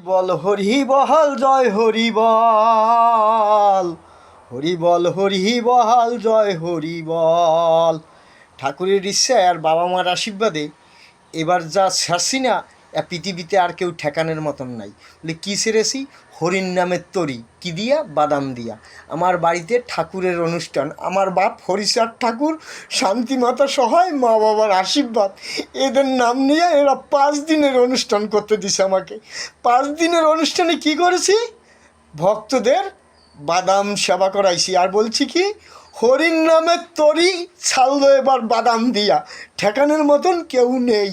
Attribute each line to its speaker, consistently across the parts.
Speaker 1: বল হরি বহাল জয় হরি বল, হরি বল হরি বহাল জয় হরি বল। ঠাকুরের ইচ্ছায় আর বাবা মার আশীর্বাদে এবার যা ছাড়ছি না, পৃথিবীতে আর কেউ ঠেকানোর মতন নাই। বলে কী ছেড়েছি? হরির নামের তরি, কী দিয়া? বাদাম দিয়া। আমার বাড়িতে ঠাকুরের অনুষ্ঠান, আমার বাপ হরিচাঁদ ঠাকুর, শান্তিমাতা সহায়, মা বাবার আশীর্বাদ, এদের নাম নিয়ে এরা 5 দিনের অনুষ্ঠান করতে দিছে আমাকে। 5 দিনের অনুষ্ঠানে কি করেছি? ভক্তদের বাদাম সেবা করাইছি। আর বলছি কি, হরির নামের তরি ছাড়লো এবার বাদাম দিয়া, ঠেকানোর মতন কেউ নেই।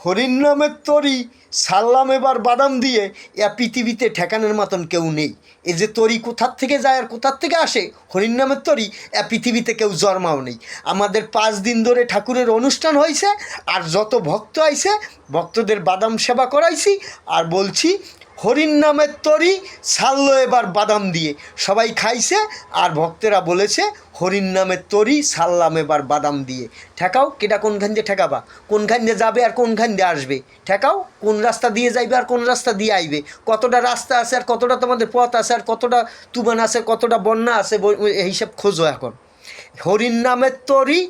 Speaker 1: হরির নামের তরি ছাড়লাম এবার বাদাম দিয়ে, পৃথিবীতে ঠেকানোর মতন কেউ নেই। এই যে তরি কোথার থেকে যায় আর কোথার থেকে আসে, হরির নামের তরি, পৃথিবীতে কেউ জন্মাও নেই। আমাদের 5 দিন ধরে ঠাকুরের অনুষ্ঠান হয়েছে, আর যত ভক্ত আইছে ভক্তদের বাদাম সেবা করাইছি। আর বলছি, হরির নামের তরি ছাড়লো এবার বাদাম দিয়ে, সবাই খাইছে। আর ভক্তেরা বলেছে, হরির নামের তরি ছাড়লাম এবার বাদাম দিয়ে। ঠেকাও, কেটা কোনখান দিয়ে ঠেকাবা? কোনখান দিয়ে যাবে আর কোনখান দিয়ে আসবে? ঠেকাও, কোন রাস্তা দিয়ে যাইবে আর কোন রাস্তা দিয়ে আইবে? কতটা রাস্তা আছে আর কতটা তোমাদের পথ আছে আর কতটা তুফান আছে, কতটা বন্যা আছে, এই হিসাব খোঁজো এখন। হরির নামের তরি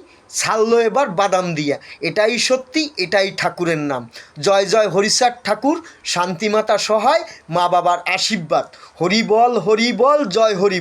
Speaker 1: ছাড়লো এবার বাদাম দিয়া, এটাই সত্যি, এটাই ঠাকুরের নাম। জয় জয় হরিচাঁদ ঠাকুর, শান্তিমাতা সহায়, মা বাবার আশীর্বাদ। হরি বল জয় হরি বল।